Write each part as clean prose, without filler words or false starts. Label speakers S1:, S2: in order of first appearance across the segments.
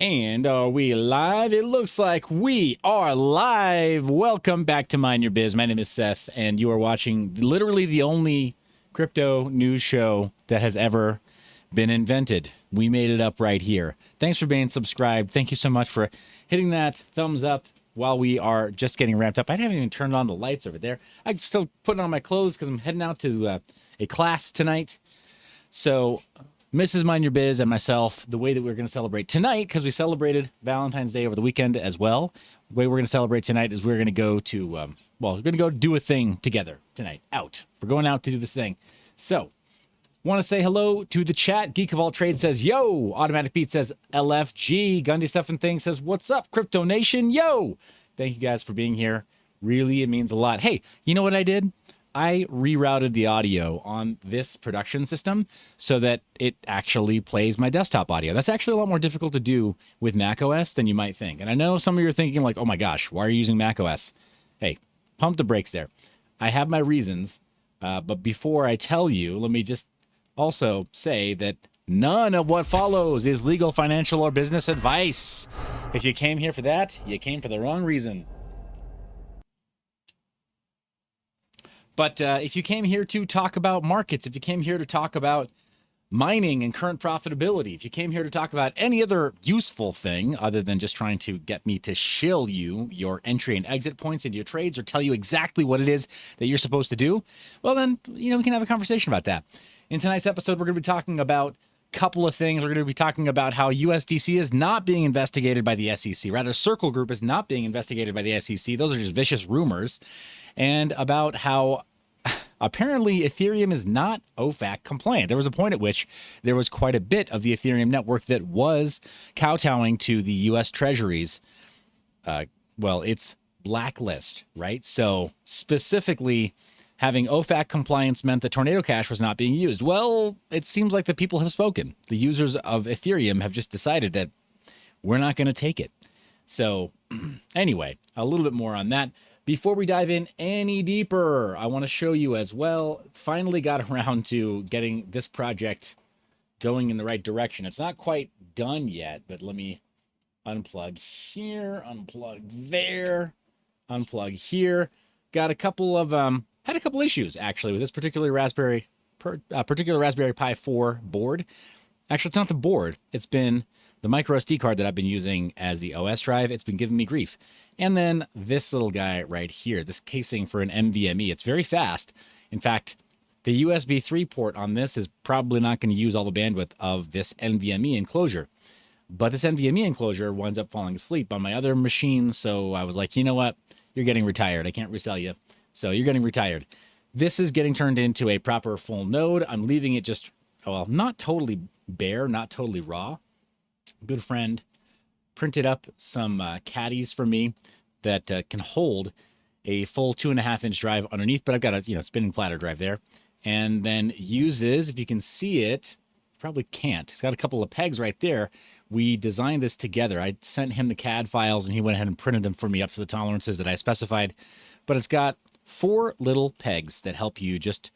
S1: And are we live? It looks like we are live. Welcome back to Mind Your Biz. My name is Seth, and you are watching literally the only crypto news show that has ever been invented. We made it up right here. Thanks for being subscribed. Thank you so much for hitting that thumbs up while we are just getting ramped up. I haven't even turned on the lights over there. I'm still putting on my clothes because I'm heading out to a class tonight. So Mrs. Mind Your Biz and myself, the way that we're going to celebrate tonight, because we celebrated Valentine's Day over the weekend as well, the way we're going to celebrate tonight is we're going to go to, we're going to go do a thing together tonight, out. We're going out to do this thing. So, want to say hello to the chat. Geek of All Trades says, yo. Automatic Beat says, LFG. Gundy Stuff and Things says, what's up, Crypto Nation? Yo. Thank you guys for being here. Really, it means a lot. Hey, you know what I did? I rerouted the audio on this production system so that it actually plays my desktop audio. That's actually a lot more difficult to do with macOS than you might think. And I know some of you are thinking like, oh my gosh, why are you using macOS? Hey, pump the brakes there. I have my reasons, but before I tell you, let me just also say that none of what follows is legal, financial, or business advice. If you came here for that, you came for the wrong reason. But if you came here to talk about markets, if you came here to talk about mining and current profitability, if you came here to talk about any other useful thing other than just trying to get me to shill you your entry and exit points into your trades or tell you exactly what it is that you're supposed to do, well then, we can have a conversation about that. In tonight's episode, we're going to be talking about a couple of things. We're going to be talking about how USDC is not being investigated by the SEC. Rather, Circle Group is not being investigated by the SEC. Those are just vicious rumors. And about how apparently Ethereum is not OFAC compliant. There was a point at which there was quite a bit of the Ethereum network that was kowtowing to the U.S. Treasury's, its blacklist, right? So specifically, having OFAC compliance meant that Tornado Cash was not being used. Well, it seems like the people have spoken. The users of Ethereum have just decided that we're not going to take it. So anyway, a little bit more on that. Before we dive in any deeper, I want to show you as well, finally got around to getting this project going in the right direction. It's not quite done yet, but let me unplug here, unplug there, unplug here. Got a couple of, had a couple issues actually with this particular Raspberry Pi 4 board. Actually, it's not the board. It's been the micro SD card that I've been using as the OS drive. It's been giving me grief. And then this little guy right here, this casing for an NVMe. It's very fast. In fact, the USB 3 port on this is probably not going to use all the bandwidth of this NVMe enclosure. But this NVMe enclosure winds up falling asleep on my other machine. So I was like, you know what? You're getting retired. I can't resell you. So you're getting retired. This is getting turned into a proper full node. I'm leaving it just, well, not totally bare, not totally raw. Good friend printed up some caddies for me that can hold a full 2.5-inch drive underneath, but I've got a spinning platter drive there, and then uses, if you can see it, probably can't. It's got a couple of pegs right there. We designed this together. I sent him the CAD files, and he went ahead and printed them for me up to the tolerances that I specified. But it's got 4 little pegs that help you just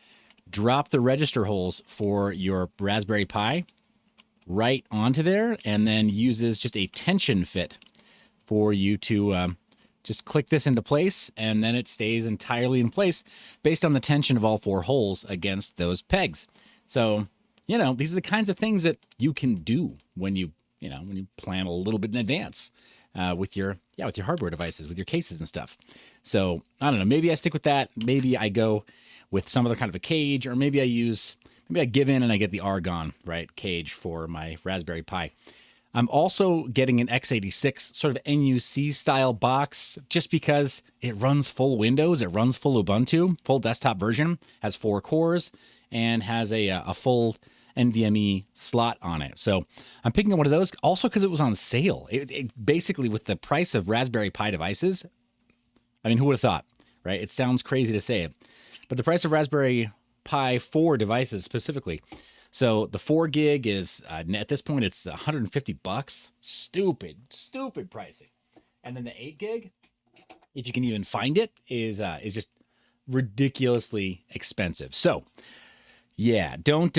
S1: drop the register holes for your Raspberry Pi right onto there, and then uses just a tension fit for you to just click this into place, and then it stays entirely in place based on the tension of all 4 holes against those pegs. So, these are the kinds of things that you can do when you plan a little bit in advance with your hardware devices, with your cases and stuff. So, I don't know, maybe I stick with that. Maybe I go with some other kind of a cage, or maybe I give in and I get the Argon, right, cage for my Raspberry Pi. I'm also getting an x86 sort of NUC style box just because it runs full Windows, it runs full Ubuntu, full desktop version, has 4 cores, and has a full NVMe slot on it. So I'm picking up one of those also because it was on sale. It basically, with the price of Raspberry Pi devices, I mean, who would have thought, right? It sounds crazy to say it, but the price of Raspberry Pi 4 devices specifically. So the 4 gig is at this point it's $150. Stupid pricing. And then the 8 gig, if you can even find it, is just ridiculously expensive. So yeah, don't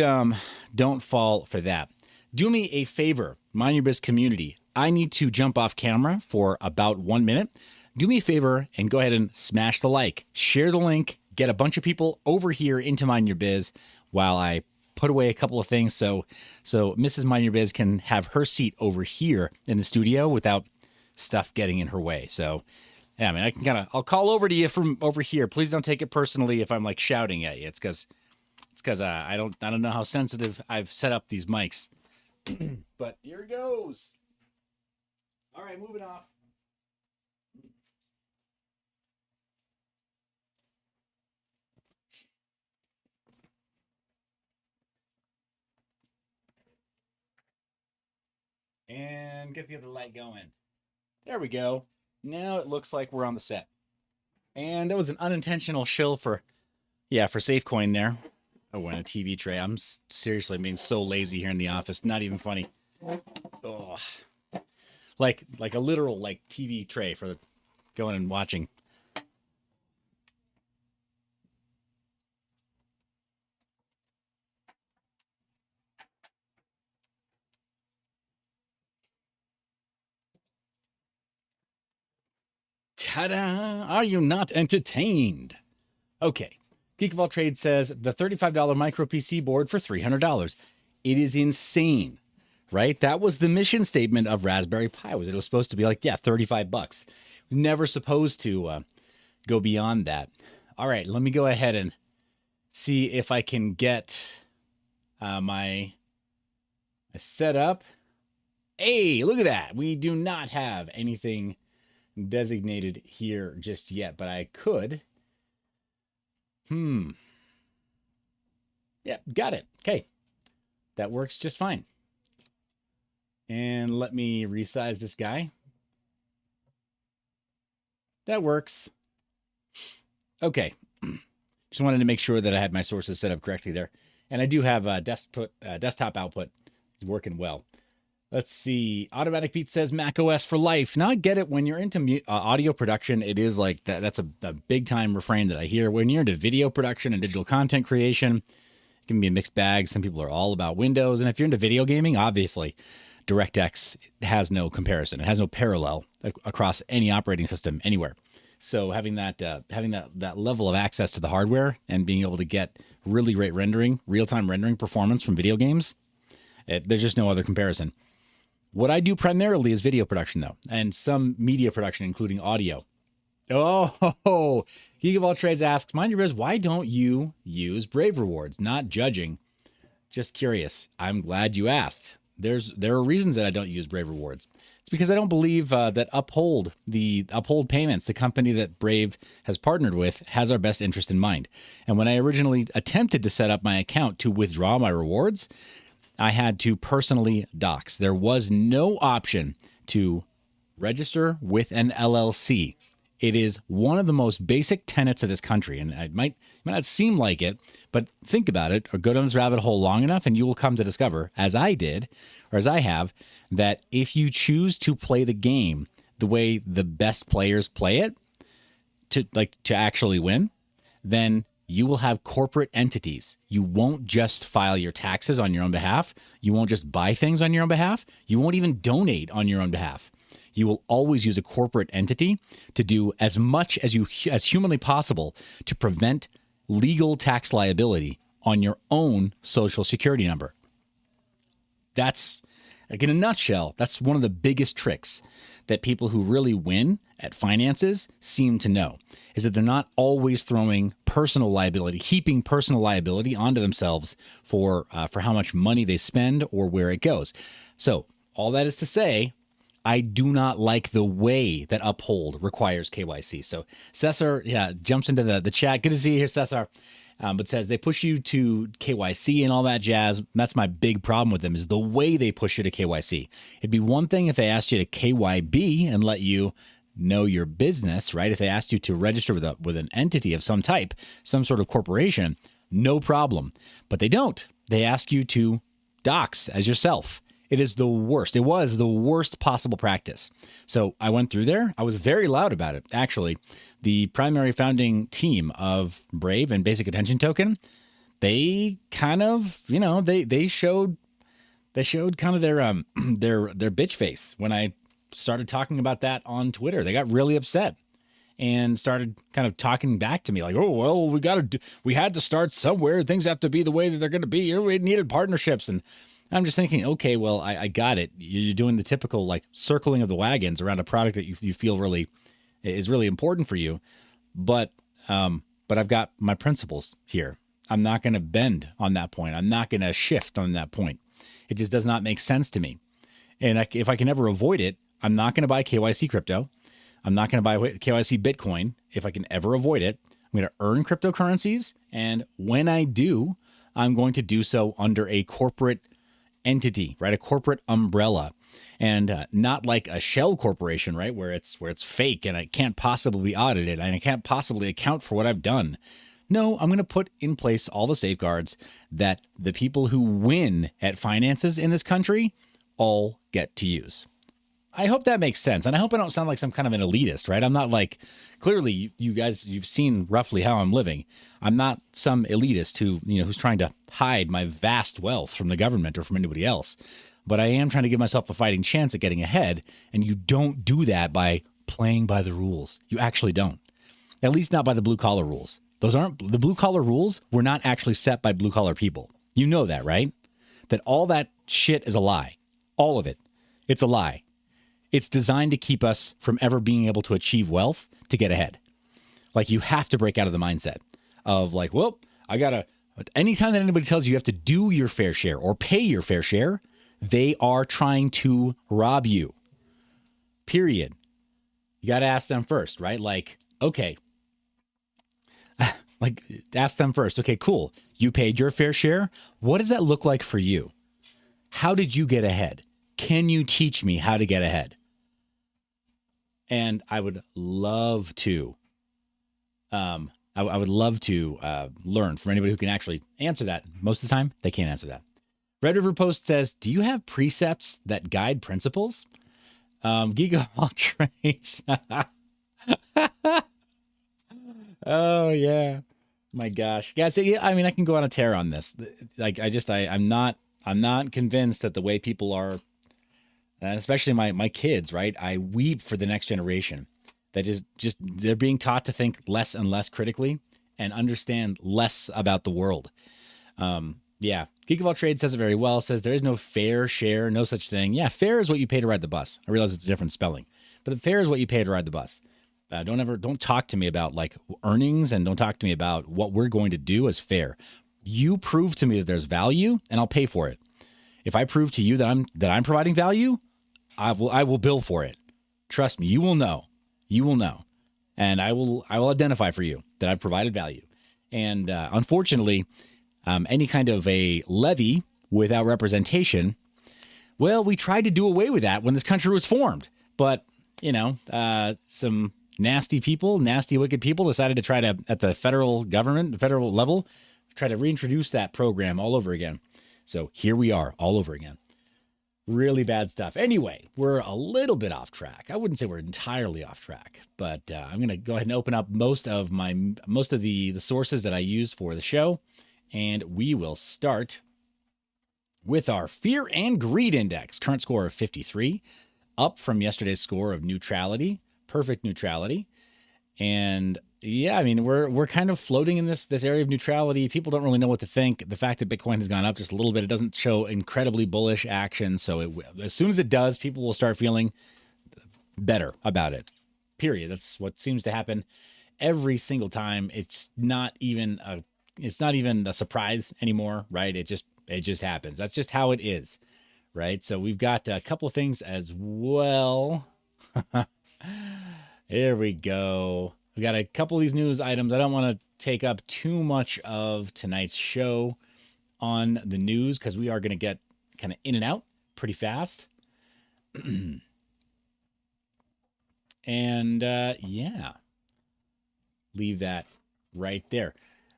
S1: fall for that. Do me a favor, Mind Your Biz community. I need to jump off camera for about 1 minute. Do me a favor and go ahead and smash the like, share the link, get a bunch of people over here into Mind Your Biz while I put away a couple of things so Mrs. Mind Your Biz can have her seat over here in the studio without stuff getting in her way. So, yeah, I mean, I'll call over to you from over here. Please don't take it personally if I'm like shouting at you. It's because I don't know how sensitive I've set up these mics. But here it goes. All right, moving off. And get the other light going. There we go. Now it looks like we're on the set. And that was an unintentional shill for Safecoin there. Oh, and a TV tray. I'm seriously being so lazy here in the office. Not even funny. Oh, like a literal TV tray for going and watching. Ta-da! Are you not entertained? Okay. Geek of All Trades says the $35 micro PC board for $300. It is insane, right? That was the mission statement of Raspberry Pi. It was supposed to be like, yeah, $35. It was never supposed to go beyond that. All right, let me go ahead and see if I can get my setup. Hey, look at that. We do not have anything designated here just yet, but I could. Yeah, got it. Okay. That works just fine. And let me resize this guy. That works. Okay. Just wanted to make sure that I had my sources set up correctly there. And I do have a desktop output. It's working well. Let's see. Automatic Beat says Mac OS for life. Now I get it. When you're into audio production, it is like that. That's a big time refrain that I hear. When you're into video production and digital content creation, it can be a mixed bag. Some people are all about Windows. And if you're into video gaming, obviously DirectX has no comparison. It has no parallel across any operating system anywhere. So having that level of access to the hardware and being able to get really great rendering, real-time rendering performance from video games, there's just no other comparison. What I do primarily is video production, though, and some media production, including audio. Oh, Geek of All Trades asks, Mind Your Biz, why don't you use Brave Rewards? Not judging, just curious. I'm glad you asked. There are reasons that I don't use Brave Rewards. It's because I don't believe that Uphold Payments, the company that Brave has partnered with, has our best interest in mind. And when I originally attempted to set up my account to withdraw my rewards, I had to personally dox. There was no option to register with an LLC. It is one of the most basic tenets of this country, and it might not seem like it, but think about it or go down this rabbit hole long enough, and you will come to discover, as I did, or as I have, that if you choose to play the game the way the best players play it, to actually win, then you will have corporate entities. You won't just file your taxes on your own behalf. You won't just buy things on your own behalf. You won't even donate on your own behalf. You will always use a corporate entity to do as much as humanly possible to prevent legal tax liability on your own social security number. That's, like, in a nutshell, that's one of the biggest tricks that people who really win at finances seem to know, is that they're not always throwing personal liability, heaping personal liability onto themselves for how much money they spend or where it goes. So all that is to say, I do not like the way that Uphold requires KYC. So Cesar, jumps into the chat. Good to see you here, Cesar. But says they push you to KYC and all that jazz. That's my big problem with them, is the way they push you to KYC. It'd be one thing if they asked you to KYB and let you know your business, right? If they asked you to register with an entity of some type, some sort of corporation, no problem. But they don't. They ask you to dox as yourself. It is the worst. It was the worst possible practice. So I went through there. I was very loud about it. Actually, the primary founding team of Brave and Basic Attention Token, they kind of, they showed They showed kind of their their bitch face when I started talking about that on Twitter. They got really upset and started kind of talking back to me like, oh, well, we had to start somewhere. Things have to be the way that they're going to be. We needed partnerships. And I'm just thinking, okay, well, I got it. You're doing the typical like circling of the wagons around a product that you feel really is really important for you. But I've got my principles here. I'm not going to bend on that point. I'm not going to shift on that point. It just does not make sense to me. And if I can ever avoid it, I'm not going to buy KYC crypto. I'm not going to buy KYC Bitcoin. If I can ever avoid it, I'm going to earn cryptocurrencies. And when I do, I'm going to do so under a corporate entity, right? A corporate umbrella, and not like a shell corporation, right? Where it's fake and it can't possibly be audited and I can't possibly account for what I've done. No, I'm going to put in place all the safeguards that the people who win at finances in this country all get to use. I hope that makes sense. And I hope I don't sound like some kind of an elitist, right? I'm not like, clearly you guys, you've seen roughly how I'm living. I'm not some elitist who's trying to hide my vast wealth from the government or from anybody else. But I am trying to give myself a fighting chance at getting ahead. And you don't do that by playing by the rules. You actually don't. At least not by the blue collar rules. Those aren't the blue collar rules were not actually set by blue collar people. You know that, right? That all that shit is a lie. All of it. It's a lie. It's designed to keep us from ever being able to achieve wealth to get ahead. Like you have to break out of the mindset of like, well, anytime that anybody tells you have to do your fair share or pay your fair share, they are trying to rob you. Period. You got to ask them first, right? Like, okay. Like, ask them first. Okay, cool. You paid your fair share. What does that look like for you? How did you get ahead? Can you teach me how to get ahead? And I would love to, I would love to learn from anybody who can actually answer that. Most of the time, they can't answer that. Red River Post says, do you have precepts that guide principles? Giga All Trades. Oh, yeah. My gosh. Yeah, so, yeah, I mean, I can go on a tear on this. Like, I'm not convinced that the way people are, and especially my kids, right? I weep for the next generation that is just they're being taught to think less and less critically and understand less about the world. Yeah. Geek of All Trades says it very well, says there is no fair share, no such thing. Yeah, fair is what you pay to ride the bus. I realize it's a different spelling, but fair is what you pay to ride the bus. Don't talk to me about like earnings and don't talk to me about what we're going to do as fair. You prove to me that there's value and I'll pay for it. If I prove to you that I'm providing value, I will bill for it. Trust me, you will know. You will know. And I will identify for you that I've provided value. And unfortunately, any kind of a levy without representation, well, we tried to do away with that when this country was formed. But, some nasty wicked people decided to try to, at the federal level, try to reintroduce that program all over again. So here we are all over again. Really bad stuff. Anyway, we're a little bit off track. I wouldn't say we're entirely off track, but I'm going to go ahead and open up most of the sources that I use for the show. And we will start with our Fear and Greed Index, current score of 53, up from yesterday's score of neutrality, perfect neutrality. And yeah, I mean, we're kind of floating in this area of neutrality. People don't really know what to think. The fact that Bitcoin has gone up just a little bit, it doesn't show incredibly bullish action. So as soon as it does, people will start feeling better about it. Period. That's what seems to happen every single time. It's not even a surprise anymore, right? It just happens. That's just how it is, right? So we've got a couple of things as well. Here we go. We got a couple of these news items. I don't want to take up too much of tonight's show on the news because we are going to get kind of in and out pretty fast. And yeah, leave that right there.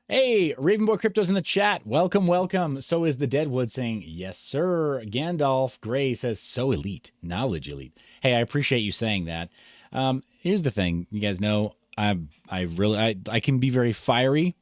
S1: Hey, Ravenboy Crypto's in the chat. Welcome, welcome. So is the Deadwood saying, yes, sir. Gandalf Gray says, so elite, knowledge elite. Hey, I appreciate you saying that. Here's the thing. You guys know, I can be very fiery.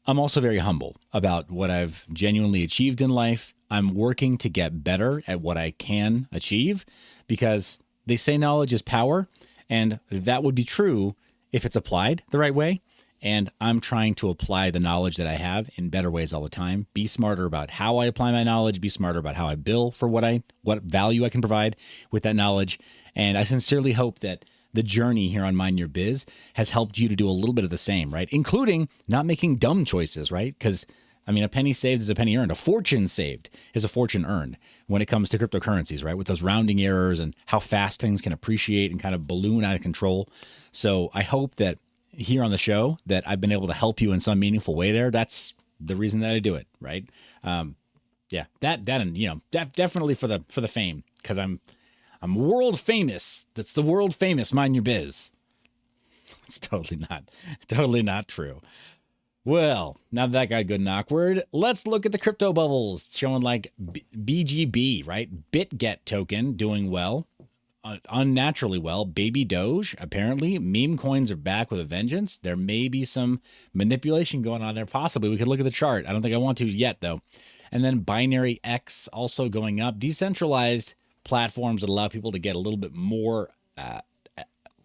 S1: I'm also very humble about what I've genuinely achieved in life. I'm working to get better at what I can achieve, because they say knowledge is power, and that would be true if it's applied the right way. And I'm trying to apply the knowledge that I have in better ways all the time. Be smarter about how I apply my knowledge. Be smarter about how I bill for what value I can provide with that knowledge. And I sincerely hope that the journey here on Mind Your Biz has helped you to do a little bit of the same, right? Including not making dumb choices, right? Because, I mean, a penny saved is a penny earned. A fortune saved is a fortune earned when it comes to cryptocurrencies, right? With those rounding errors and how fast things can appreciate and kind of balloon out of control. So I hope that here on the show that I've been able to help you in some meaningful way there. That's the reason that I do it, right? Yeah, and you know, definitely for the fame, because I'm world famous. That's the world famous Mind Your Biz. It's totally not true. Well, now that got good and awkward, let's look at the crypto bubbles showing like BGB, right? BitGet token doing well. Unnaturally well. Baby Doge, apparently. Meme coins are back with a vengeance. There may be some manipulation going on there, possibly. We could look at the chart. I don't think I want to yet, though. And then Binary X also going up. Decentralized platforms that allow people to get a little bit more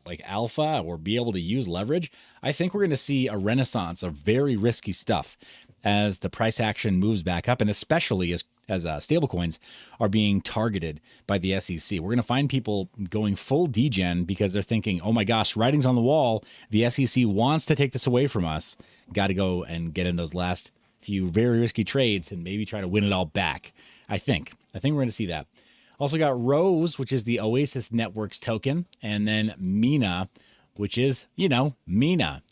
S1: like alpha or be able to use leverage. I think we're going to see a renaissance of very risky stuff as the price action moves back up, and especially as stablecoins are being targeted by the SEC. We're going to find people going full degen because they're thinking, oh my gosh, writing's on the wall. The SEC wants to take this away from us. Got to go and get in those last few very risky trades and maybe try to win it all back. I think we're going to see that. Also got Rose, which is the Oasis Networks token, and then Mina, which is, Mina. Mina.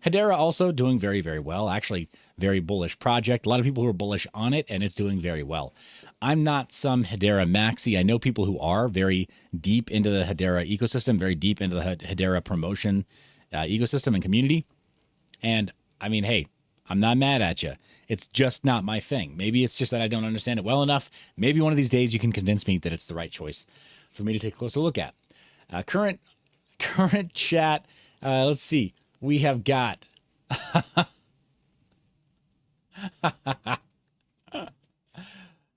S1: Hedera also doing very, very well. Actually, very bullish project. A lot of people who are bullish on it, and it's doing very well. I'm not some Hedera maxi. I know people who are very deep into the Hedera ecosystem, very deep into the Hedera promotion ecosystem and community. And I mean, hey, I'm not mad at you. It's just not my thing. Maybe it's just that I don't understand it well enough. Maybe one of these days you can convince me that it's the right choice for me to take a closer look at. Current chat. Let's see. We have got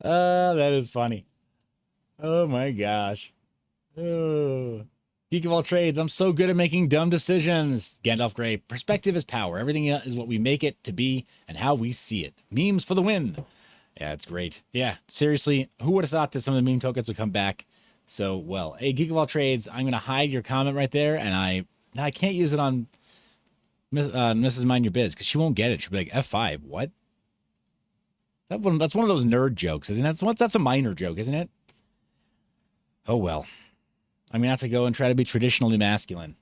S1: that is funny. Oh my gosh. Oh. Geek of all trades. I'm so good at making dumb decisions. Gandalf Grey. Perspective is power. Everything is what we make it to be and how we see it. Memes for the win. Yeah, it's great. Yeah, seriously, who would have thought that some of the meme tokens would come back so well? Hey, Geek of all trades, I'm going to hide your comment right there, and I can't use it on Mrs. Mind Your Biz because she won't get it. She'll be like, F5, what? That's one of those nerd jokes, isn't it? That's a minor joke, isn't it? Oh, well. I'm going to have to go and try to be traditionally masculine.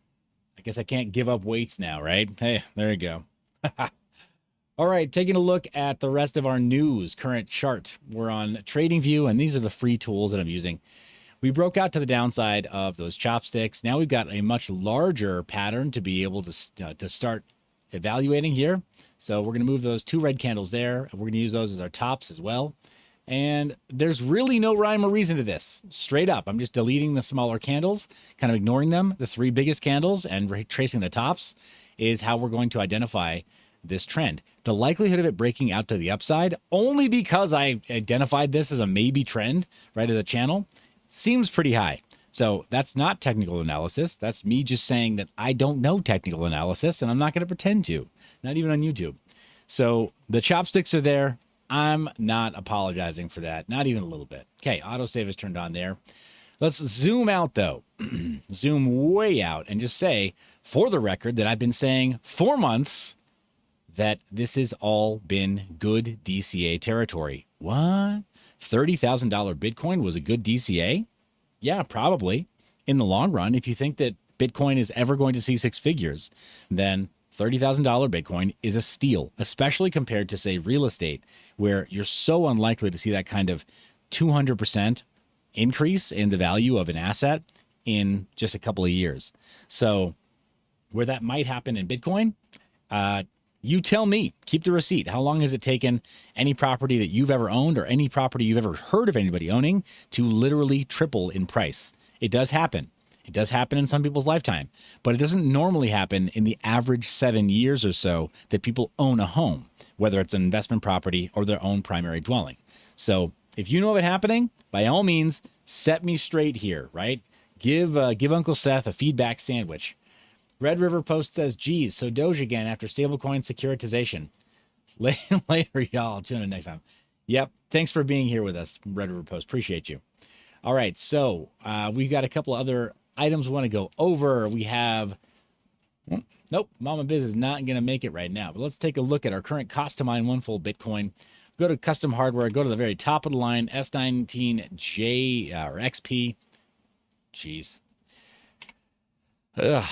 S1: I guess I can't give up weights now, right? Hey, there you go. All right, taking a look at the rest of our news, current chart. We're on TradingView, and these are the free tools that I'm using. We broke out to the downside of those chopsticks. Now we've got a much larger pattern to be able to start evaluating here. So we're going to move those two red candles there. We're going to use those as our tops as well. And there's really no rhyme or reason to this. Straight up, I'm just deleting the smaller candles, kind of ignoring them. The three biggest candles and tracing the tops is how we're going to identify this trend. The likelihood of it breaking out to the upside, only because I identified this as a maybe trend right at the channel, seems pretty high. So that's not technical analysis. That's me just saying that I don't know technical analysis, and I'm not going to pretend to, not even on YouTube. So the chopsticks are there. I'm not apologizing for that, not even a little bit. Okay, autosave is turned on there. Let's zoom out, though. Zoom way out and just say, for the record, that I've been saying 4 months that this has all been good DCA territory. What? $30,000 Bitcoin was a good DCA? Yeah, probably. In the long run, if you think that Bitcoin is ever going to see six figures, then $30,000 Bitcoin is a steal, especially compared to, say, real estate, where you're so unlikely to see that kind of 200% increase in the value of an asset in just a couple of years. So where that might happen in Bitcoin, you tell me. Keep the receipt. How long has it taken any property that you've ever owned or any property you've ever heard of anybody owning to literally triple in price? It does happen. It does happen in some people's lifetime, but it doesn't normally happen in the average 7 years or so that people own a home, whether it's an investment property or their own primary dwelling. So if you know of it happening, by all means, set me straight here, right? Give Uncle Seth a feedback sandwich. Red River Post says, geez, so Doge again after stablecoin securitization. Later, y'all. Tune in next time. Yep. Thanks for being here with us, Red River Post. Appreciate you. All right. So we've got a couple of other items we want to go over. We have... Nope, Mama Biz is not going to make it right now. But let's take a look at our current cost to mine one full Bitcoin. Go to custom hardware. Go to the very top of the line, S19J or XP. Jeez. Ugh.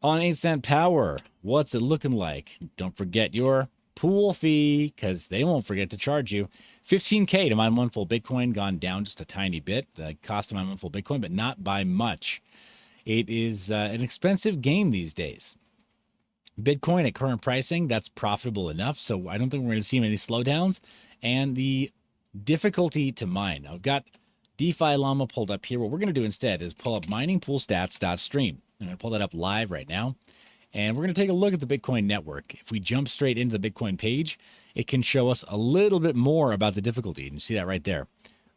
S1: On 8-cent power, what's it looking like? Don't forget your pool fee, because they won't forget to charge you. 15K to mine one full Bitcoin, gone down just a tiny bit. The cost to mine one full Bitcoin, but not by much. It is an expensive game these days. Bitcoin at current pricing, that's profitable enough. So I don't think we're going to see many slowdowns. And the difficulty to mine. I've got DeFi Llama pulled up here. What we're going to do instead is pull up miningpoolstats.stream. I'm going to pull that up live right now. And we're going to take a look at the Bitcoin network. If we jump straight into the Bitcoin page, it can show us a little bit more about the difficulty. And you see that right there.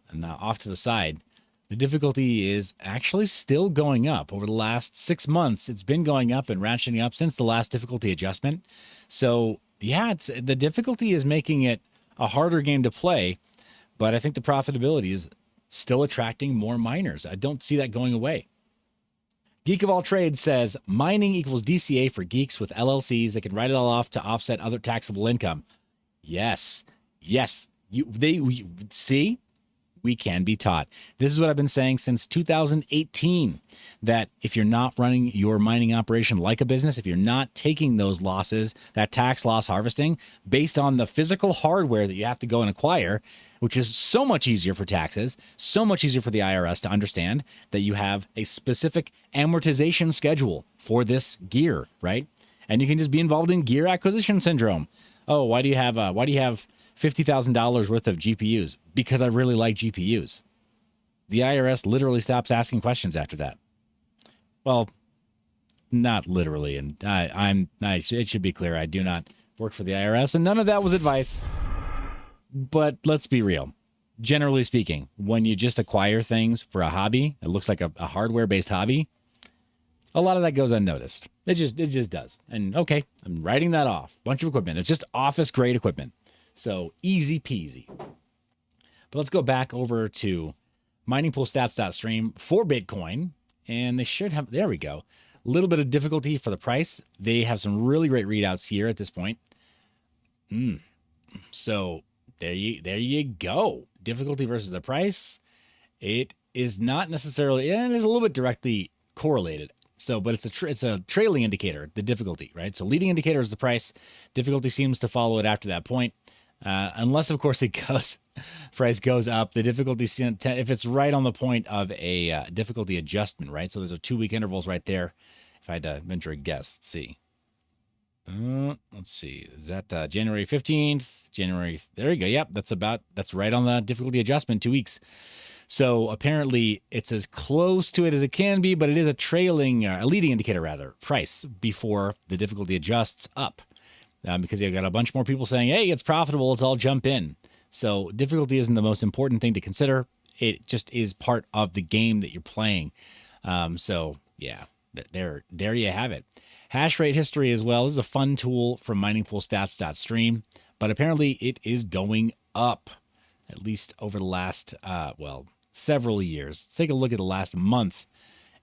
S1: And now off to the side, the difficulty is actually still going up. Over the last 6 months, it's been going up and ratcheting up since the last difficulty adjustment. So, yeah, the difficulty is making it a harder game to play, but I think the profitability is still attracting more miners. I don't see that going away. Geek of All Trades says, mining equals DCA for geeks with LLCs that can write it all off to offset other taxable income. Yes. Yes. See? We can be taught. This is what I've been saying since 2018, that if you're not running your mining operation like a business, if you're not taking those losses, that tax loss harvesting based on the physical hardware that you have to go and acquire, which is so much easier for taxes, so much easier for the IRS to understand that you have a specific amortization schedule for this gear, right? And you can just be involved in gear acquisition syndrome. Oh, why do you have $50,000 worth of GPUs? Because I really like GPUs. The IRS literally stops asking questions after that. Well, not literally. And it should be clear, I do not work for the IRS, and none of that was advice. But let's be real. Generally speaking, when you just acquire things for a hobby, it looks like a hardware-based hobby, a lot of that goes unnoticed. It just does. And okay, I'm writing that off. Bunch of equipment. It's just office-grade equipment. So easy peasy. But let's go back over to miningpoolstats.stream for Bitcoin. And they should have, there we go. A little bit of difficulty for the price. They have some really great readouts here at this point. So there you go. Difficulty versus the price. It is not necessarily, and it is a little bit directly correlated. So, but it's a trailing indicator, the difficulty, right? So leading indicator is the price. Difficulty seems to follow it after that point. Unless, of course, price goes up. The difficulty, if it's right on the point of a difficulty adjustment, right? So there's a 2-week intervals right there. If I had to venture a guess, let's see. Let's see. Is that January 15th? There you go. Yep, that's right on the difficulty adjustment, 2 weeks. So apparently it's as close to it as it can be, but it is a leading indicator rather, price before the difficulty adjusts up. Because you've got a bunch more people saying, hey, it's profitable, let's all jump in. So difficulty isn't the most important thing to consider. It just is part of the game that you're playing. So yeah, there you have it. Hash rate history as well. This is a fun tool from miningpoolstats.stream, but apparently it is going up, at least over the last, several years. Let's take a look at the last month.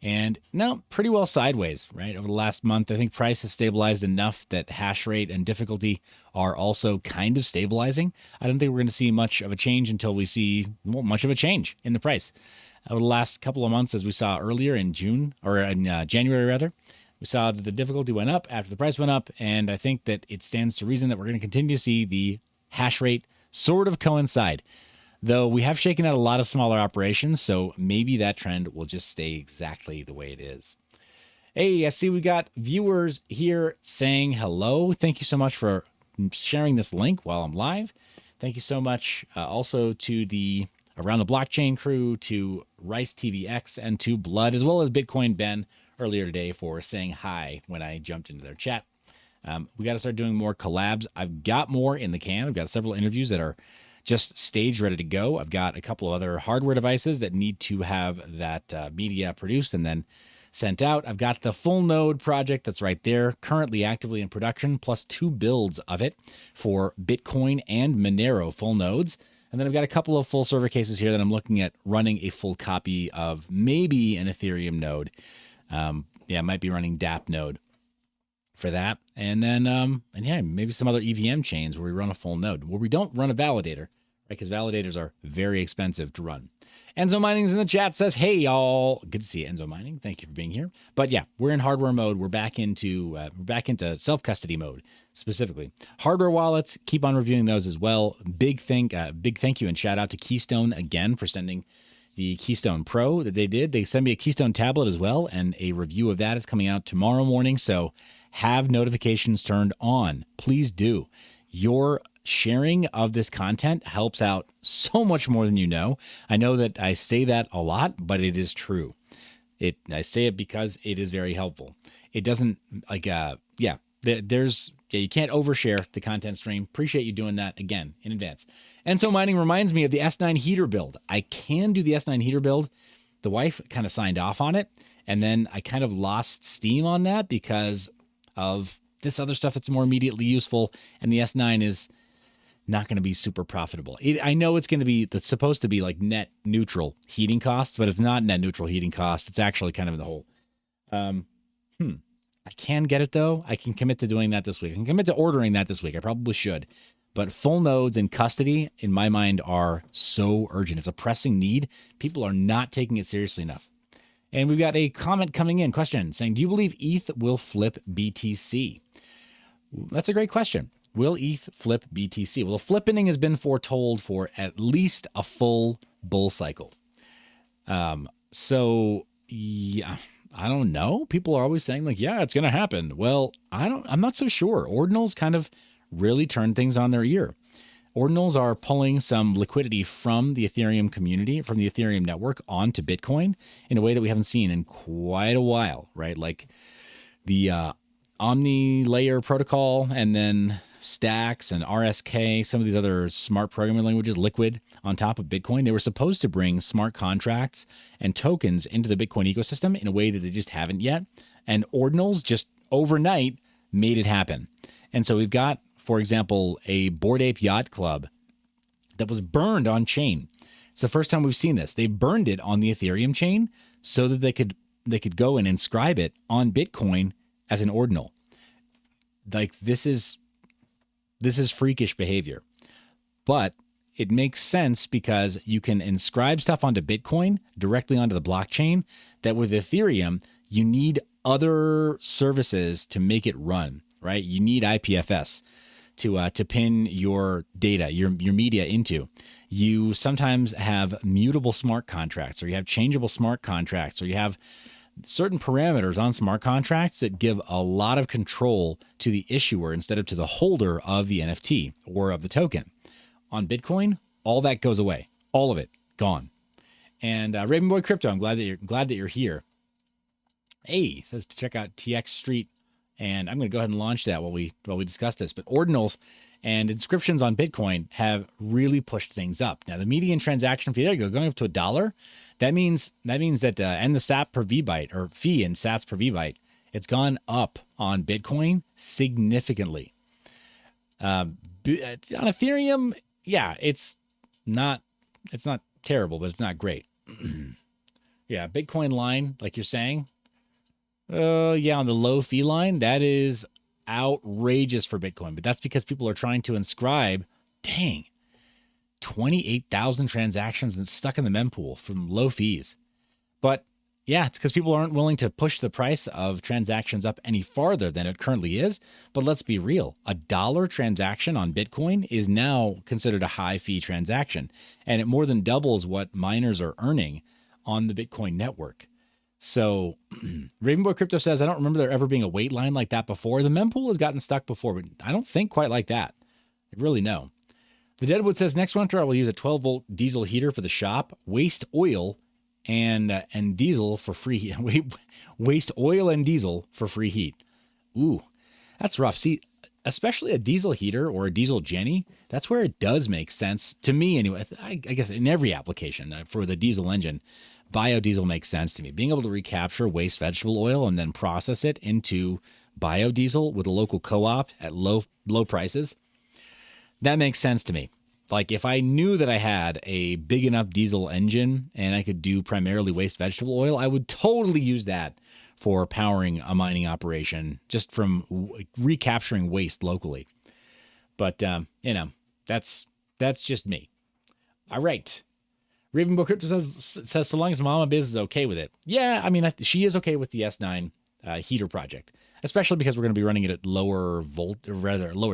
S1: And now pretty well sideways, right? Over the last month, I think price has stabilized enough that hash rate and difficulty are also kind of stabilizing. I don't think we're going to see much of a change until we see much of a change in the price. Over the last couple of months, as we saw earlier in January rather, we saw that the difficulty went up after the price went up. And I think that it stands to reason that we're going to continue to see the hash rate sort of coincide. Though we have shaken out a lot of smaller operations, so maybe that trend will just stay exactly the way it is. Hey, I see we got viewers here saying hello. Thank you so much for sharing this link while I'm live. Thank you so much also to the Around the Blockchain crew, to Rice TVX, and to Blood, as well as Bitcoin Ben earlier today for saying hi when I jumped into their chat. We got to start doing more collabs. I've got more in the can. I've got several interviews that are just staged, ready to go. I've got a couple of other hardware devices that need to have that media produced and then sent out. I've got the full node project that's right there, currently actively in production, plus 2 builds of it for Bitcoin and Monero full nodes. And then I've got a couple of full server cases here that I'm looking at running a full copy of maybe an Ethereum node. I might be running DApp node for that. And then, maybe some other EVM chains where we run a full node, where we don't run a validator, right? Because validators are very expensive to run. Enzo Mining's in the chat, says, hey, y'all. Good to see you, Enzo Mining. Thank you for being here. But yeah, we're in hardware mode. We're back into self-custody mode, specifically. Hardware wallets, keep on reviewing those as well. Big thank you and shout out to Keystone again for sending the Keystone Pro that they did. They sent me a Keystone tablet as well, and a review of that is coming out tomorrow morning. So have notifications turned on. Please do. Your sharing of this content helps out so much more than you know. I know that I say that a lot, but it is true. I say it because it is very helpful. It doesn't you can't overshare the content stream. Appreciate you doing that again in advance. And so mining reminds me of the S9 heater build. I can do the S9 heater build. The wife kind of signed off on it, and then I kind of lost steam on that because of this other stuff that's more immediately useful, and the S9 is not going to be super profitable. I know it's supposed to be like net neutral heating costs, but it's not net neutral heating costs. It's actually kind of in the hole. I can get it though. I can commit to doing that this week. I can commit to ordering that this week. I probably should. But full nodes in custody, in my mind, are so urgent. It's a pressing need. People are not taking it seriously enough. And we've got a comment coming in, question saying, do you believe ETH will flip BTC? That's a great question. Will ETH flip BTC? Well, the flippening has been foretold for at least a full bull cycle. So yeah, I don't know. People are always saying like, yeah, it's going to happen. Well, I'm not so sure. Ordinals kind of really turn things on their ear. Ordinals are pulling some liquidity from the Ethereum community, from the Ethereum network onto Bitcoin in a way that we haven't seen in quite a while, right? Like the Omni layer protocol, and then Stacks and RSK, some of these other smart programming languages, Liquid, on top of Bitcoin. They were supposed to bring smart contracts and tokens into the Bitcoin ecosystem in a way that they just haven't yet. And Ordinals just overnight made it happen. And so we've got, for example, a Bored Ape Yacht Club that was burned on chain. It's the first time we've seen this. They burned it on the Ethereum chain so that they could go and inscribe it on Bitcoin as an ordinal. Like this is freakish behavior, but it makes sense because you can inscribe stuff onto Bitcoin directly onto the blockchain that with Ethereum, you need other services to make it run, right? You need IPFS to pin your data, your media into. You sometimes have mutable smart contracts, or you have changeable smart contracts, or you have certain parameters on smart contracts that give a lot of control to the issuer instead of to the holder of the NFT or of the token. On Bitcoin, all that goes away. All of it gone. And Ravenboy Crypto, I'm glad that you're here. Hey, says to check out TX Street, and I'm going to go ahead and launch that while we discuss this. But ordinals and inscriptions on Bitcoin have really pushed things up. Now the median transaction fee, there you go, going up to $1. That means that and the SAT per VByte, or fee in sats per VByte, it's gone up on Bitcoin significantly. On Ethereum, yeah, it's not terrible, but it's not great. Yeah, Bitcoin line, like you're saying. On the low fee line, that is outrageous for Bitcoin, but that's because people are trying to inscribe, 28,000 transactions and stuck in the mempool from low fees. But yeah, it's because people aren't willing to push the price of transactions up any farther than it currently is. But let's be real. $1 transaction on Bitcoin is now considered a high fee transaction, and it more than doubles what miners are earning on the Bitcoin network. So Ravenboy Crypto says, I don't remember there ever being a wait line like that before. The mempool has gotten stuck before, but I don't think quite like that. I really know. The Deadwood says, next winter I will use a 12-volt diesel heater for the shop, waste oil and diesel for free heat. Waste oil and diesel for free heat. Ooh, that's rough. See, especially a diesel heater or a diesel Jenny, that's where it does make sense to me anyway. I guess in every application for the diesel engine, biodiesel makes sense to me. Being able to recapture waste vegetable oil and then process it into biodiesel with a local co-op at low prices, that makes sense to me. Like if I knew that I had a big enough diesel engine and I could do primarily waste vegetable oil, I would totally use that for powering a mining operation just from recapturing waste locally. But, that's just me. All right. Ravenbow Crypto says, so long as Mama Biz is okay with it. Yeah, I mean, she is okay with the S9 heater project, especially because we're going to be running it at lower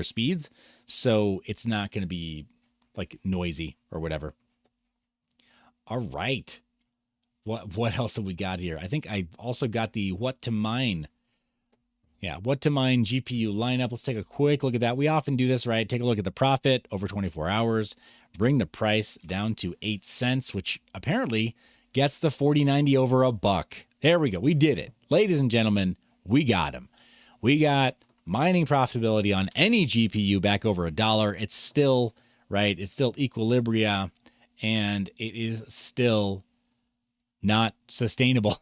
S1: speeds. So it's not going to be like noisy or whatever. All right. What else have we got here? I think I also got the what to mine. Yeah, what to mine GPU lineup. Let's take a quick look at that. We often do this, right? Take a look at the profit over 24 hours, bring the price down to 8 cents, which apparently gets the 4090 over $1. There we go. We did it. Ladies and gentlemen, we got him. We got mining profitability on any GPU back over $1. It's still, right? It's still equilibria, and it is still not sustainable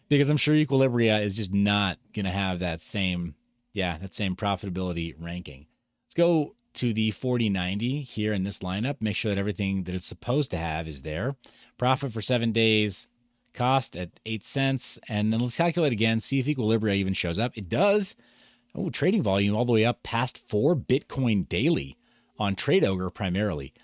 S1: because I'm sure equilibria is just not going to have that same profitability ranking. Let's go to the 4090 here in this lineup. Make sure that everything that it's supposed to have is there. Profit for 7 days, cost at 8 cents. And then let's calculate again, see if equilibria even shows up. It does. Oh, trading volume all the way up past 4 Bitcoin daily on TradeOgre primarily.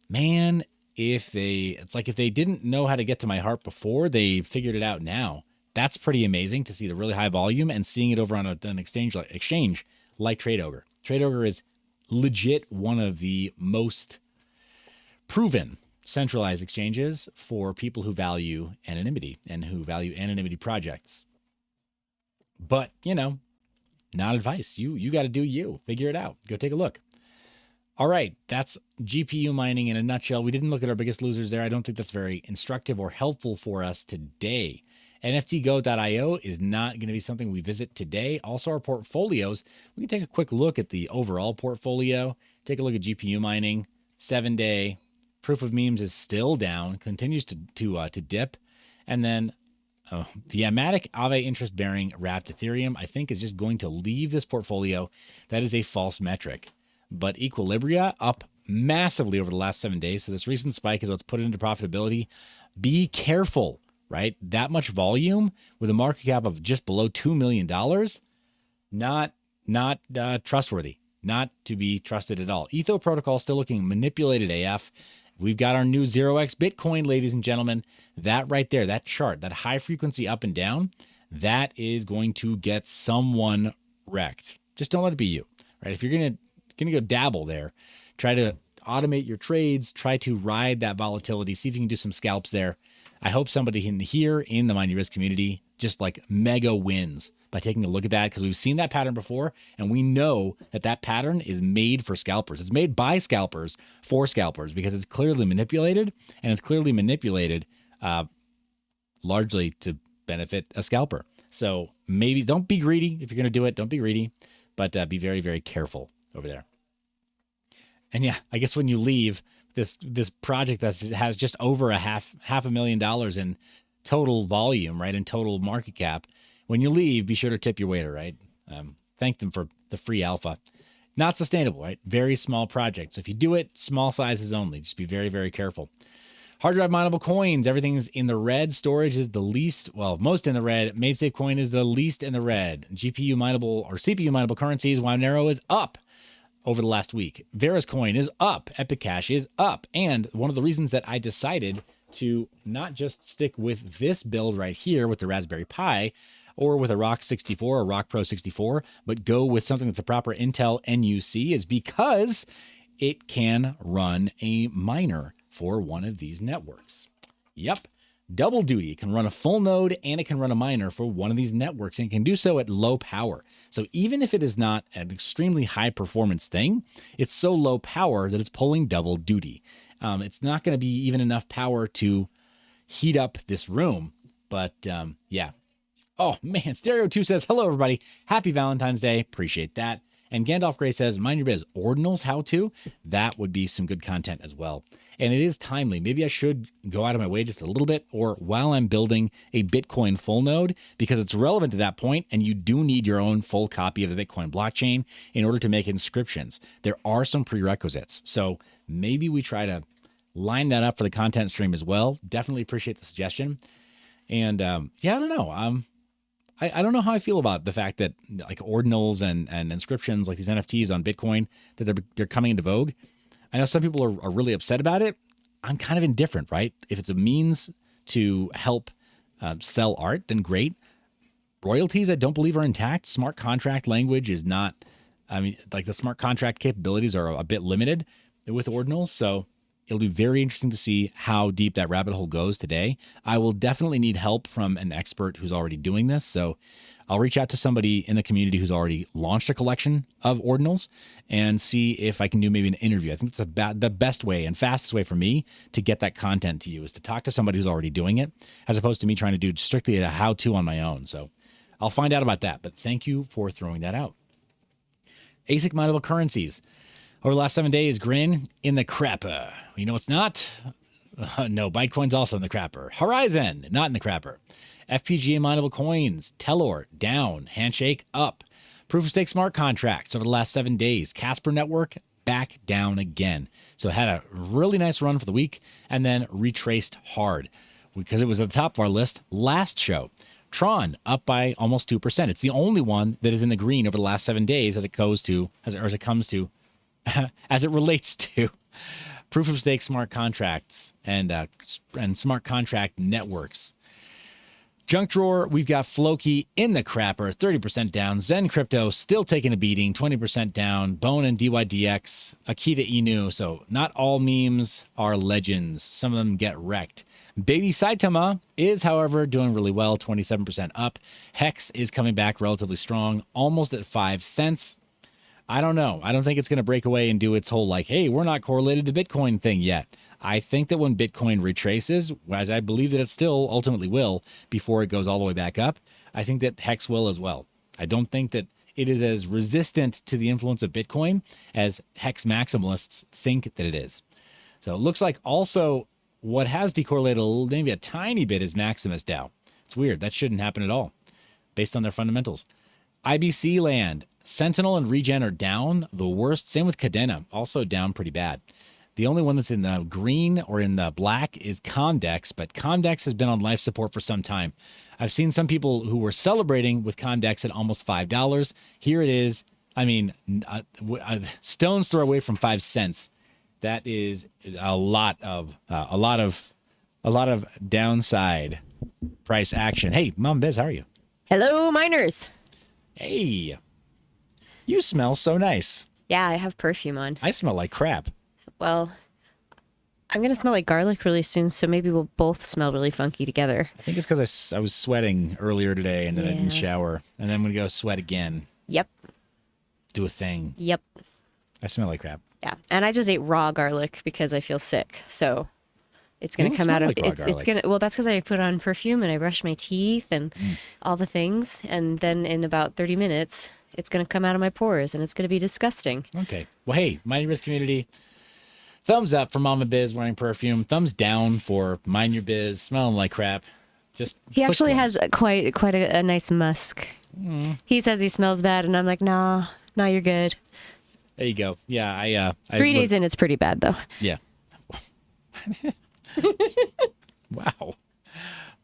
S1: Man, it's like if they didn't know how to get to my heart before, they figured it out now. That's pretty amazing to see the really high volume and seeing it over on an exchange like TradeOgre. TradeOgre is legit one of the most proven centralized exchanges for people who value anonymity and who value anonymity projects. But, not advice. You got to do you. Figure it out. Go take a look. All right, that's GPU mining in a nutshell. We didn't look at our biggest losers there. I don't think that's very instructive or helpful for us today. NFTgo.io is not going to be something we visit today. Also, our portfolios, we can take a quick look at the overall portfolio. Take a look at GPU mining, 7-day. Proof of memes is still down, continues to dip. And then the Matic Aave interest-bearing wrapped Ethereum, I think, is just going to leave this portfolio. That is a false metric. But Equilibria up massively over the last 7 days. So this recent spike is what's put it into profitability. Be careful, right? That much volume with a market cap of just below $2 million, not trustworthy, not to be trusted at all. Etho protocol still looking manipulated AF. We've got our new 0x Bitcoin, ladies and gentlemen. That right there, that chart, that high frequency up and down, that is going to get someone wrecked. Just don't let it be you, right? If you're going to go dabble there, try to automate your trades, try to ride that volatility, see if you can do some scalps there. I hope somebody in here in the Mind Your Risk community just like mega wins by taking a look at that, because we've seen that pattern before, and we know that pattern is made for scalpers. It's made by scalpers for scalpers because it's clearly manipulated, and it's clearly manipulated largely to benefit a scalper. So maybe don't be greedy. If you're going to do it, don't be greedy, but be very, very careful over there. And yeah, I guess when you leave this project that has just over half $500,000 in total volume, right, in total market cap, when you leave, be sure to tip your waiter, right? Thank them for the free alpha. Not sustainable, right? Very small project. So if you do it, small sizes only. Just be very, very careful. Hard drive mineable coins, everything's in the red. Storage is the least, most in the red. MaidSafe coin is the least in the red. GPU mineable or CPU mineable currencies, Monero is up over the last week. Vera's coin is up. Epic Cash is up. And one of the reasons that I decided to not just stick with this build right here with the Raspberry Pi or with a Rock 64 or Rock Pro 64, but go with something that's a proper Intel NUC is because it can run a miner for one of these networks. Yep. Double duty. It can run a full node and it can run a miner for one of these networks, and it can do so at low power. So even if it is not an extremely high performance thing, it's so low power that it's pulling double duty. It's not going to be even enough power to heat up this room, but yeah. Oh man, Stereo 2 says, hello everybody. Happy Valentine's Day. Appreciate that. And Gandalf Gray says, mind your biz, ordinals how to? That would be some good content as well. And it is timely. Maybe I should go out of my way just a little bit, or while I'm building a Bitcoin full node, because it's relevant to that point, and you do need your own full copy of the Bitcoin blockchain in order to make inscriptions. There are some prerequisites. So maybe we try to line that up for the content stream as well. Definitely appreciate the suggestion. And yeah, I don't know. I don't know how I feel about the fact that like ordinals and inscriptions, like these NFTs on Bitcoin, that they're coming into vogue. I know some people are really upset about it. I'm kind of indifferent, right? If it's a means to help sell art, then great. Royalties, I don't believe are intact. Smart contract language is not, I mean, like the smart contract capabilities are a bit limited with ordinals. So it'll be very interesting to see how deep that rabbit hole goes today. I will definitely need help from an expert who's already doing this. So I'll reach out to somebody in the community who's already launched a collection of ordinals and see if I can do maybe an interview. I think that's the best way and fastest way for me to get that content to you, is to talk to somebody who's already doing it, as opposed to me trying to do strictly a how-to on my own. So I'll find out about that, but thank you for throwing that out. ASIC mineable currencies. Over the last 7 days, Grin in the crapper. You know it's not? No, Bitcoin's also in the crapper. Horizon, not in the crapper. FPGA mineable coins, Telor, down. Handshake, up. Proof of stake smart contracts over the last 7 days. Casper Network, back down again. So it had a really nice run for the week and then retraced hard because it was at the top of our list last show. Tron, up by almost 2%. It's the only one that is in the green over the last 7 days as it relates to proof of stake smart contracts and smart contract networks. Junk drawer, we've got Floki in the crapper, 30% down. Zen Crypto still taking a beating, 20% down. Bone and DYDX, Akita Inu. So not all memes are legends. Some of them get wrecked. Baby Saitama is, however, doing really well, 27% up. Hex is coming back relatively strong, almost at 5 cents. I don't know. I don't think it's going to break away and do its whole like, hey, we're not correlated to Bitcoin thing yet. I think that when Bitcoin retraces, as I believe that it still ultimately will before it goes all the way back up, I think that Hex will as well. I don't think that it is as resistant to the influence of Bitcoin as Hex maximalists think that it is. So it looks like also what has decorrelated maybe a tiny bit is Maximus DAO. It's weird. That shouldn't happen at all based on their fundamentals. IBC land, Sentinel and Regen are down the worst. Same with Cadena, also down pretty bad. The only one that's in the green or in the black is Comdex, but Comdex has been on life support for some time. I've seen some people who were celebrating with Comdex at almost $5. Here it is. I mean, stone's throw away from 5 cents. That is a lot of downside price action. Hey, Mom Biz, how are you?
S2: Hello, miners.
S1: Hey, you smell so nice.
S2: Yeah, I have perfume on.
S1: I smell like crap.
S2: Well, I'm going to smell like garlic really soon, so maybe we'll both smell really funky together.
S1: I think it's because I was sweating earlier today and then I didn't shower. And then I'm going to go sweat again.
S2: Yep.
S1: Do a thing.
S2: Yep.
S1: I smell like crap.
S2: Yeah, and I just ate raw garlic because I feel sick, so it's going to come out of it's going to, well, that's because I put on perfume and I brush my teeth and all the things, and then in about 30 minutes it's going to come out of my pores and it's going to be disgusting.
S1: Okay. Well, hey, Mind Your Biz community, thumbs up for Mama Biz wearing perfume. Thumbs down for Mind Your Biz smelling like crap.
S2: He actually has quite a nice musk. He says he smells bad, and I'm like, nah, you're good.
S1: There you go. Yeah, I
S2: 3 days in, it's pretty bad though.
S1: Yeah. Wow.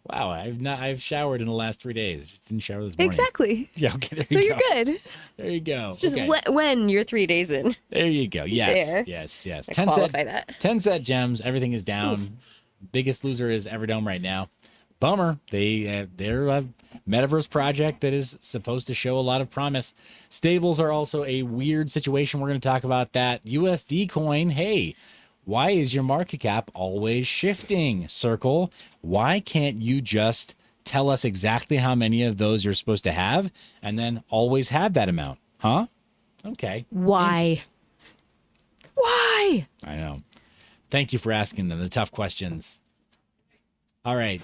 S1: I've showered in the last 3 days. Just didn't shower this morning.
S2: Exactly.
S1: Yeah. Okay.
S2: You're good.
S1: There you go.
S2: It's just when you're 3 days in.
S1: There you go. Yes.
S2: There.
S1: Yes.
S2: I qualify that.
S1: 10 set gems. Everything is down. Ooh. Biggest loser is Everdome right now. Bummer. They're a metaverse project that is supposed to show a lot of promise. Stables are also a weird situation. We're going to talk about that. USD coin. Hey, why is your market cap always shifting? Circle. Why can't you just tell us exactly how many of those you're supposed to have and then always have that amount? Huh? Okay.
S2: Why?
S1: I know. Thank you for asking them the tough questions. All right.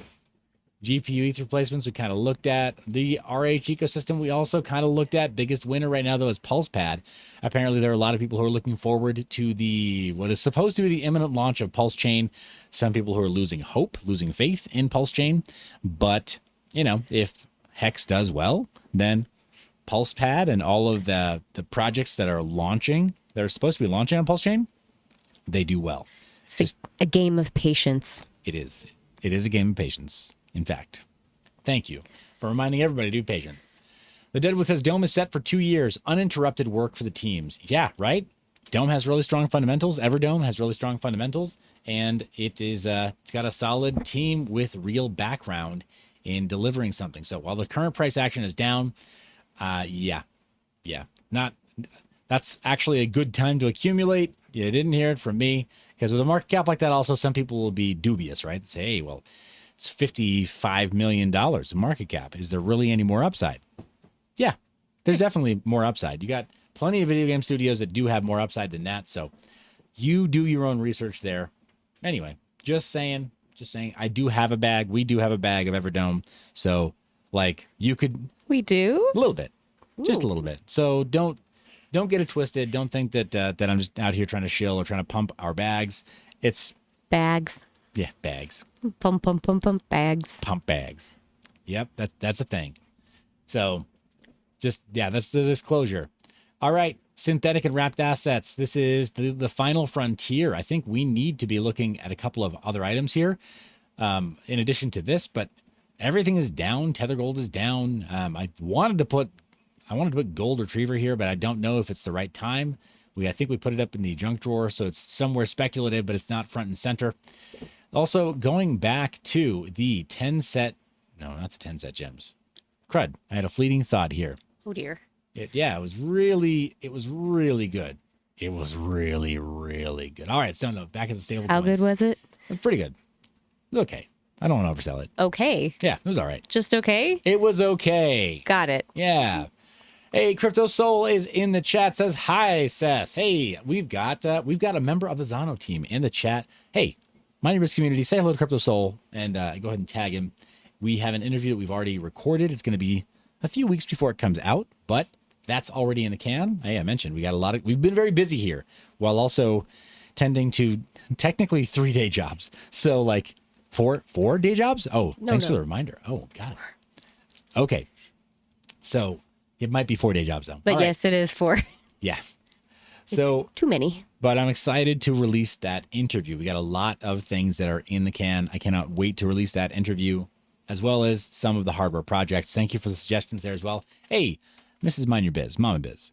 S1: GPU ETH replacements we kind of looked at. The RH ecosystem we also kind of looked at. Biggest winner right now, though, is PulsePad. Apparently, there are a lot of people who are looking forward to what is supposed to be the imminent launch of Pulse Chain. Some people who are losing hope, losing faith in Pulse Chain. But, if Hex does well, then PulsePad and all of the projects that are launching, that are supposed to be launching on Pulse Chain, they do well.
S2: It's a game of patience.
S1: It is. It is a game of patience. In fact, thank you for reminding everybody to be patient. The Deadwood says Dome is set for 2 years, uninterrupted work for the teams. Yeah, right? Dome has really strong fundamentals. Everdome has really strong fundamentals, and it's got a solid team with real background in delivering something. So while the current price action is down, that's actually a good time to accumulate. You didn't hear it from me, because with a market cap like that, also some people will be dubious, right? Say, hey, well, it's $55 million in market cap. Is there really any more upside? Yeah, there's definitely more upside. You got plenty of video game studios that do have more upside than that. So you do your own research there. Anyway, just saying, I do have a bag. We do have a bag of Everdome. So you could.
S2: We do?
S1: A little bit.
S2: Ooh.
S1: Just a little bit. So don't get it twisted. Don't think that I'm just out here trying to shill or trying to pump our bags. It's
S2: bags.
S1: Yeah, bags.
S2: Pump bags.
S1: Pump bags. Yep, that's a thing. So that's the disclosure. All right, synthetic and wrapped assets. This is the final frontier. I think we need to be looking at a couple of other items here in addition to this, but everything is down. Tether Gold is down. I wanted to put Gold Retriever here, but I don't know if it's the right time. I think we put it up in the junk drawer, so it's somewhere speculative, but it's not front and center. Also, going back to the 10 set, no, not the 10 set gems. Crud. I had a fleeting thought here.
S2: Oh dear.
S1: It was really good. It was really, really good. All right, so no, back at the stable.
S2: How good was it?
S1: It was pretty good. It was okay. I don't want to oversell it.
S2: Okay.
S1: Yeah, it was all right.
S2: Just okay?
S1: It was okay.
S2: Got it.
S1: Yeah. Hey, Crypto Soul is in the chat. Says hi, Seth. Hey, we've got a member of the Zano team in the chat. Hey, Mining Risk community, say hello to Crypto Soul and go ahead and tag him. We have an interview that we've already recorded. It's going to be a few weeks before it comes out, but that's already in the can. Hey, I mentioned we've been very busy here while also tending to technically 3 day jobs. So four day jobs. Oh, no, thanks for the reminder. Oh, got it. Okay, so. It might be 4 day jobs though.
S2: But yes, it is 4.
S1: Yeah. So
S2: it's too many.
S1: But I'm excited to release that interview. We got a lot of things that are in the can. I cannot wait to release that interview, as well as some of the hardware projects. Thank you for the suggestions there as well. Hey, Mrs. Mind Your Biz, Mama Biz.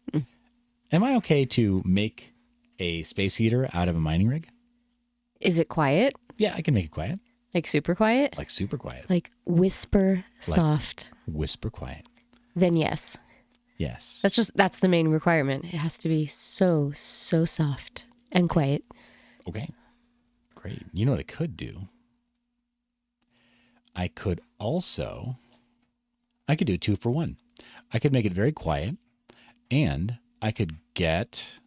S1: Am I okay to make a space heater out of a mining rig?
S2: Is it quiet?
S1: Yeah, I can make it quiet.
S2: Like super quiet?
S1: Like super quiet.
S2: Like whisper soft.
S1: Whisper quiet.
S2: Then yes.
S1: Yes.
S2: That's the main requirement. It has to be so soft and quiet.
S1: Okay. Great. You know what I could do? I could do a 2-for-1. I could make it very quiet, and I could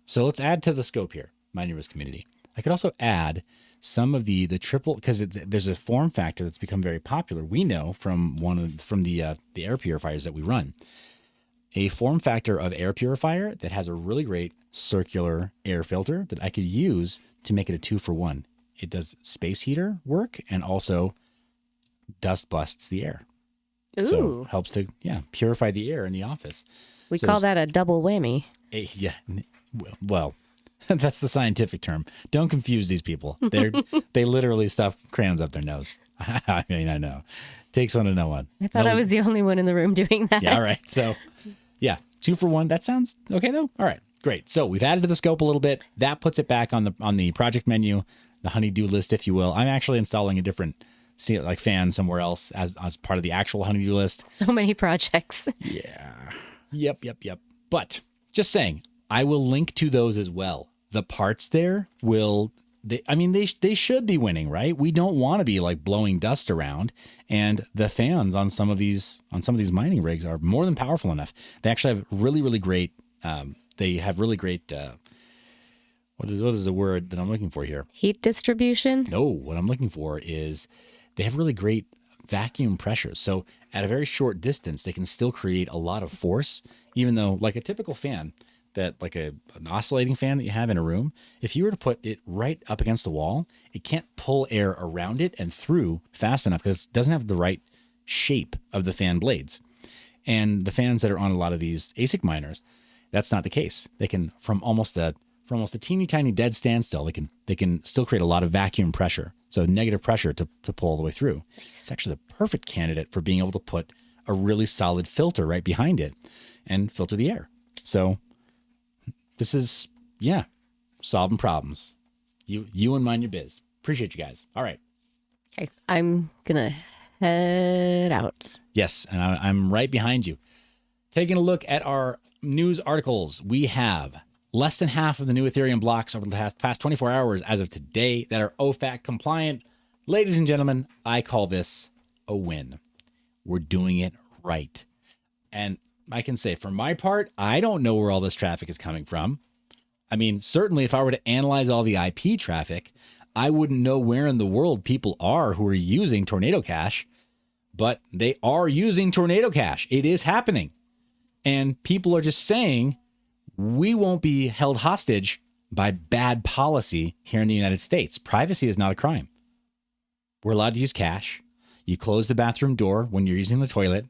S1: so let's add to the scope here, Mining Risk community. I could also add some of the triple, because there's a form factor that's become very popular. We know from the air purifiers that we run. A form factor of air purifier that has a really great circular air filter that I could use to make it a 2-for-1. It does space heater work and also dust busts the air.
S2: Ooh.
S1: So helps to purify the air in the office.
S2: We call that a double whammy.
S1: Well, that's the scientific term. Don't confuse these people. They literally stuff crayons up their nose. I mean, I know. Takes one to know one.
S2: I thought I was the only one in the room doing that.
S1: Yeah, all right. So, 2-for-1. That sounds okay, though? All right, great. So we've added to the scope a little bit. That puts it back on the project menu, the honeydew list, if you will. I'm actually installing a different fan somewhere else as part of the actual honeydew list.
S2: So many projects.
S1: Yeah. Yep. But just saying, I will link to those as well. The parts there they should be winning, right? We don't want to be blowing dust around, and the fans on some of these mining rigs are more than powerful enough. They actually have really, really great. They have really great. What is the word that I'm looking for here?
S2: Heat distribution?
S1: No, what I'm looking for is they have really great vacuum pressure. So at a very short distance, they can still create a lot of force, even though like a typical fan, that like an oscillating fan that you have in a room, if you were to put it right up against the wall, it can't pull air around it and through fast enough because it doesn't have the right shape of the fan blades. And the fans that are on a lot of these ASIC miners, that's not the case. They can, from almost a teeny tiny dead standstill, they can still create a lot of vacuum pressure. So negative pressure to pull all the way through. It's actually the perfect candidate for being able to put a really solid filter right behind it and filter the air. So this is, yeah, solving problems. You and mind your biz. Appreciate you guys. All right.
S2: Okay, I'm gonna head out.
S1: Yes, and I'm right behind you. Taking a look at our news articles, we have less than half of the new Ethereum blocks over the past 24 hours as of today that are OFAC compliant. Ladies and gentlemen, I call this a win. We're doing it right. And I can say for my part, I don't know where all this traffic is coming from. I mean, certainly if I were to analyze all the IP traffic, I wouldn't know where in the world people are who are using Tornado Cash, but they are using Tornado Cash. It is happening. And people are just saying, we won't be held hostage by bad policy here in the United States. Privacy is not a crime. We're allowed to use cash. You close the bathroom door when you're using the toilet.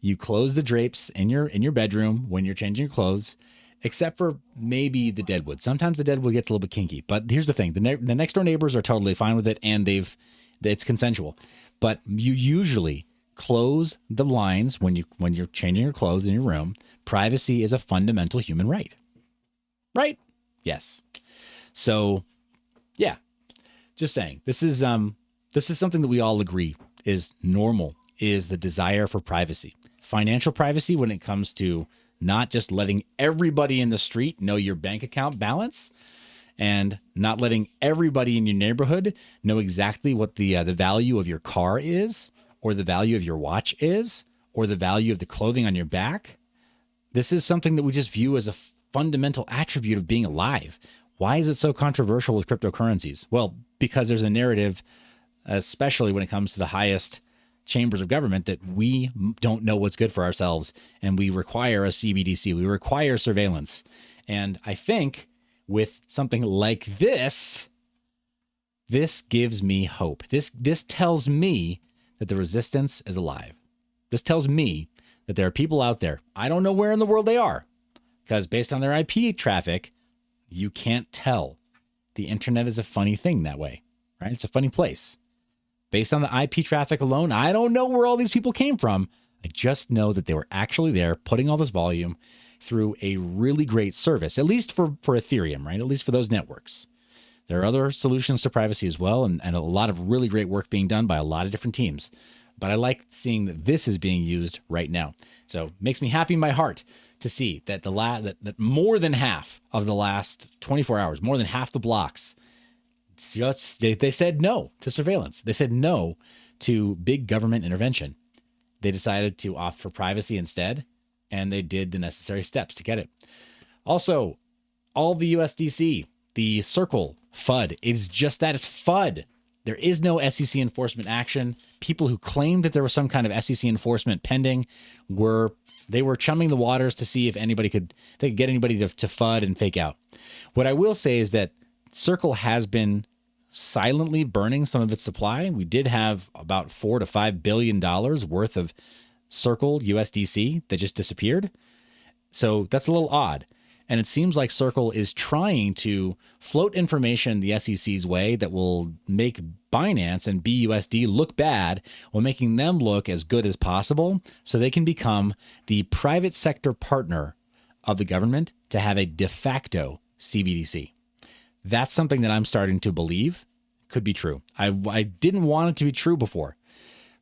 S1: You close the drapes in your bedroom when you're changing your clothes, except for maybe the deadwood. Sometimes the deadwood gets a little bit kinky. But here's the thing. The next door neighbors are totally fine with it, and it's consensual. But you usually close the blinds when you're changing your clothes in your room. Privacy is a fundamental human right. Right? Yes. So, yeah. Just saying. This is something that we all agree is normal, is the desire for privacy. Financial privacy when it comes to not just letting everybody in the street know your bank account balance and not letting everybody in your neighborhood know exactly what the value of your car is, or the value of your watch is, or the value of the clothing on your back. This is something that we just view as a fundamental attribute of being alive. Why is it so controversial with cryptocurrencies? Well, because there's a narrative, especially when it comes to the highest chambers of government, that we don't know what's good for ourselves and we require a CBDC. We require surveillance. And I think with something like this gives me hope. This tells me that the resistance is alive. This tells me that there are people out there. I don't know where in the world they are, because based on their IP traffic, you can't tell. The internet is a funny thing that way, right? It's a funny place. Based on the IP traffic alone, I don't know where all these people came from. I just know that they were actually there putting all this volume through a really great service, at least for Ethereum, right? At least for those networks. There are other solutions to privacy as well, and a lot of really great work being done by a lot of different teams. But I like seeing that this is being used right now. So it makes me happy in my heart to see that that more than half of the last 24 hours, more than half the blocks, they said no to surveillance. They said no to big government intervention. They decided to opt for privacy instead, and they did the necessary steps to get it. Also, all the USDC, the Circle FUD, is just that. It's FUD. There is no SEC enforcement action. People who claimed that there was some kind of SEC enforcement pending were chumming the waters to see if they could get anybody to FUD and fake out. What I will say is that Circle has been silently burning some of its supply. We did have about $4 to $5 billion worth of Circle USDC that just disappeared. So that's a little odd. And it seems like Circle is trying to float information the SEC's way that will make Binance and BUSD look bad while making them look as good as possible, so they can become the private sector partner of the government to have a de facto CBDC. That's something that I'm starting to believe could be true. I didn't want it to be true before,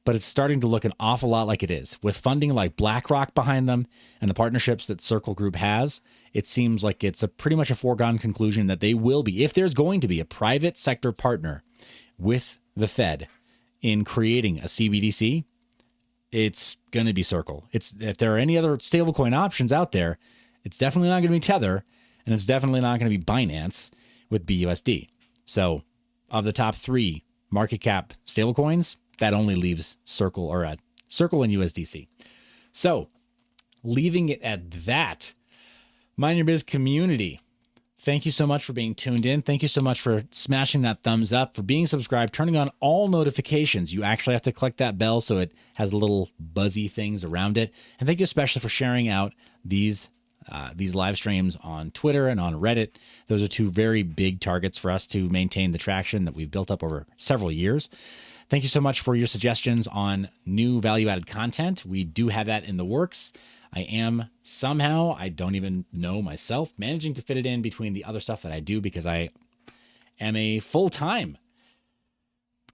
S1: but it's starting to look an awful lot like it is. With funding like BlackRock behind them and the partnerships that Circle Group has, it seems like it's pretty much a foregone conclusion that they will be, if there's going to be a private sector partner with the Fed in creating a CBDC, it's going to be Circle. If there are any other stablecoin options out there, it's definitely not going to be Tether, and it's definitely not going to be Binance with BUSD. So of the top 3 market cap stablecoins, that only leaves Circle or Circle and USDC. So leaving it at that, Mind Your Biz community, thank you so much for being tuned in. Thank you so much for smashing that thumbs up, for being subscribed, turning on all notifications. You actually have to click that bell so it has little buzzy things around it. And thank you especially for sharing out these live streams on Twitter and on Reddit. Those are two very big targets for us to maintain the traction that we've built up over several years. Thank you so much for your suggestions on new value-added content. We do have that in the works. I am somehow, I don't even know myself, managing to fit it in between the other stuff that I do, because I am a full-time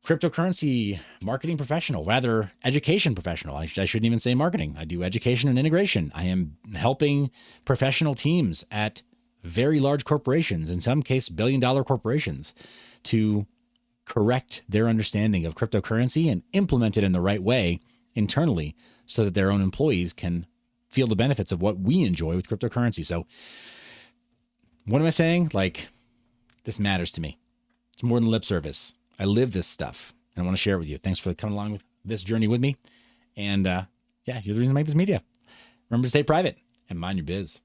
S1: cryptocurrency marketing professional, rather education professional. I shouldn't even say marketing. I do education and integration. I am helping professional teams at very large corporations, in some case billion-dollar corporations, to correct their understanding of cryptocurrency and implement it in the right way internally so that their own employees can feel the benefits of what we enjoy with cryptocurrency. So what am I saying? Like, this matters to me. It's more than lip service. I live this stuff and I want to share it with you. Thanks for coming along with this journey with me. And yeah, you're the reason I make this media. Remember to stay private and mind your biz.